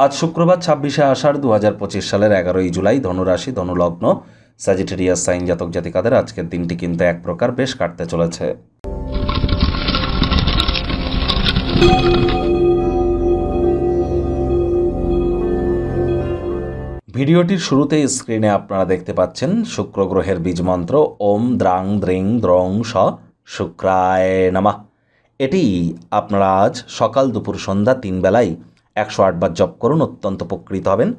আজ শুক্রবার ২৬শে আষাঢ় ২০২৫ সালের ১১ই জুলাই। ধনুরাশি, ধনুলগ্ন, স্যাজিটেরিয়াস সাইন জাতক জাতিকাদের আজকের দিনটি কিন্তু এক প্রকার বেশ কাটতে চলেছে। ভিডিওটির শুরুতেই স্ক্রিনে আপনারা দেখতে পাচ্ছেন শুক্র গ্রহের বীজ মন্ত্র ওম দ্রাং দ্রিং দ্রং স শুক্রায় নমঃ। এটি আপনারা আজ সকাল দুপুর সন্ধ্যা ৩ বেলায় ১০৮ বার জপ করুন, অত্যন্ত উপকৃত হবেন।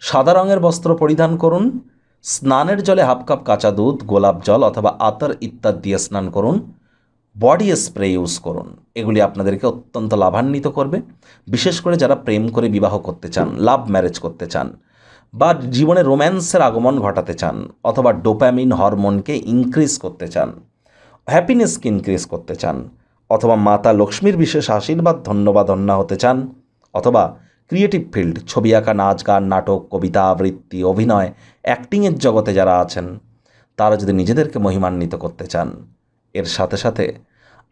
সাদা রঙের বস্ত্র পরিধান করুন, স্নানের জলে হাফ কাপ কাঁচা দুধ, গোলাপ জল অথবা আতর ইত্যাদি দিয়ে স্নান করুন, বডি স্প্রে ইউজ করুন। এগুলি আপনাদেরকে অত্যন্ত লাভান্বিত করবে, বিশেষ করে যারা প্রেম করে বিবাহ করতে চান, লাভ ম্যারেজ করতে চান, বা জীবনে রোম্যান্সের আগমন ঘটাতে চান, অথবা ডোপামিন হরমোনকে ইনক্রিজ করতে চান, হ্যাপিনেসকে ইনক্রিজ করতে চান, অথবা মাতা লক্ষ্মীর বিশেষ আশীর্বাদ ধন্যবাদন্যা হতে চান, অথবা ক্রিয়েটিভ ফিল্ড, ছবি আঁকা, নাচ গান, নাটক, কবিতা আবৃত্তি, অভিনয়, অ্যাক্টিংয়ের জগতে যারা আছেন তারা যদি নিজেদেরকে মহিমান্বিত করতে চান, এর সাথে সাথে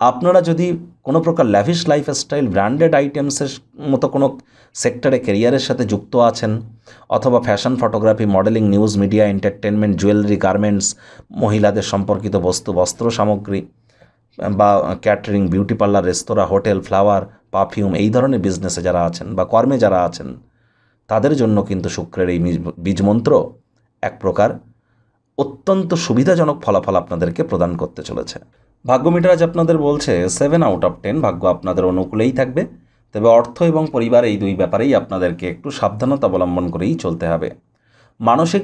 আপনারা যদি কোনো প্রকার ল্যাভিশ লাইফস্টাইল, ব্র্যান্ডেড আইটেমসের মতো কোনো সেক্টরে কেরিয়ারের সাথে যুক্ত আছেন, অথবা fashion, photography, modelling, news media, entertainment, jewellery, garments, মহিলাদের সম্পর্কিত বস্তু, বস্ত্র সামগ্রী, বা ক্যাটারিং, বিউটি পার্লার, রেস্তোরাঁ, হোটেল, ফ্লাওয়ার, পারফিউম, এই ধরনের বিজনেসে যারা আছেন বা কর্মে যারা আছেন, তাদের জন্য কিন্তু শুক্রের এই বীজমন্ত্র এক প্রকার অত্যন্ত সুবিধাজনক ফলাফল আপনাদেরকে প্রদান করতে চলেছে। ভাগ্য মিটার আজ আপনাদের বলছে 7 আউট অফ 10, ভাগ্য আপনাদের অনুকূলেই থাকবে। তবে অর্থ এবং পরিবার এই দুই ব্যাপারেই আপনাদেরকে একটু সাবধানতা অবলম্বন করেই চলতে হবে। মানসিক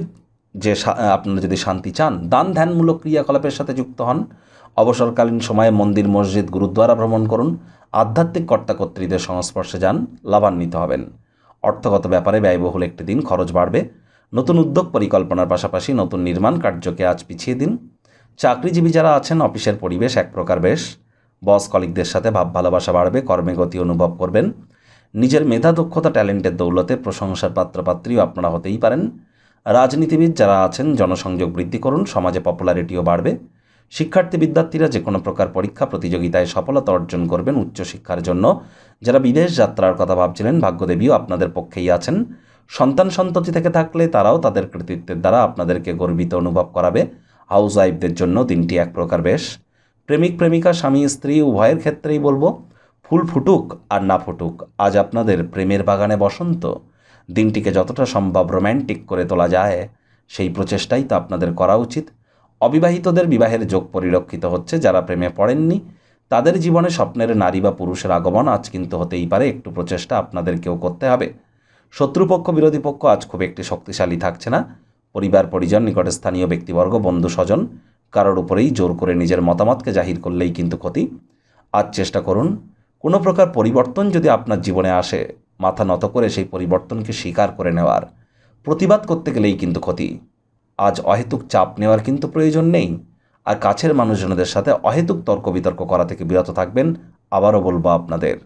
যে আপনারা যদি শান্তি চান, দান ধ্যানমূলক ক্রিয়াকলাপের সাথে যুক্ত হন, অবসরকালীন সময়ে মন্দির, মসজিদ, গুরুদ্বারা ভ্রমণ করুন, আধ্যাত্মিক কর্তাকর্ত্রীদের সংস্পর্শে যান, লাভান্বিত হবেন। অর্থগত ব্যাপারে ব্যয়বহুল একটি দিন, খরচ বাড়বে। নতুন উদ্যোগ পরিকল্পনার পাশাপাশি নতুন নির্মাণ কার্যকে আজ পিছিয়ে দিন। চাকরিজীবী যারা আছেন, অফিসের পরিবেশ এক প্রকার বেশ। বস কলিগদের সাথে ভাব ভালোবাসা বাড়বে, কর্মে গতি অনুভব করবেন। নিজের মেধা, দক্ষতা, ট্যালেন্টের দৌলতে প্রশংসার পাত্রপাত্রীও আপনারা হতেই পারেন। রাজনীতিবিদ যারা আছেন, জনসংযোগ বৃদ্ধি করুন, সমাজে পপুলারিটিও বাড়বে। শিক্ষার্থী বিদ্যার্থীরা যে কোনো প্রকার পরীক্ষা প্রতিযোগিতায় সফলতা অর্জন করবেন। উচ্চশিক্ষার জন্য যারা বিদেশ যাত্রার কথা ভাবছিলেন, ভাগ্যদেবীও আপনাদের পক্ষেই আছেন। সন্তান সন্ততি থেকে থাকলে তারাও তাদের কৃতিত্বের দ্বারা আপনাদেরকে গর্বিত অনুভব করাবে। হাউস ওয়াইফদের জন্য দিনটি এক প্রকার বেশ। প্রেমিক প্রেমিকা, স্বামী স্ত্রী উভয়ের ক্ষেত্রেই বলবো, ফুল ফুটুক আর না ফুটুক, আজ আপনাদের প্রেমের বাগানে বসন্ত। দিনটিকে যতটা সম্ভব রোম্যান্টিক করে তোলা যায় সেই প্রচেষ্টাই তো আপনাদের করা উচিত। অবিবাহিতদের বিবাহের যোগ পরিলক্ষিত হচ্ছে। যারা প্রেমে পড়েননি তাদের জীবনে স্বপ্নের নারী বা পুরুষের আগমন আজ কিন্তু হতেই পারে। একটু প্রচেষ্টা আপনাদেরকেও করতে হবে। শত্রুপক্ষ, বিরোধী পক্ষ আজ খুব একটি শক্তিশালী থাকছে না। পরিবার, পরিজন, নিকটে স্থানীয় ব্যক্তিবর্গ, বন্ধু স্বজন কারোর উপরেই জোর করে নিজের মতামতকে জাহির করলেই কিন্তু ক্ষতি। আজ চেষ্টা করুন কোনো প্রকার পরিবর্তন যদি আপনার জীবনে আসে, মাথা নত করে সেই পরিবর্তনকে স্বীকার করে নেওয়ার। প্রতিবাদ করতে গেলেই কিন্তু ক্ষতি। আজ অহেতুক চাপ নেওয়ার কিন্তু প্রয়োজন নেই। আর কাছের মানুষজনদের সাথে অহেতুক তর্ক বিতর্ক করা থেকে বিরত থাকবেন। আবারও বলবো আপনাদের।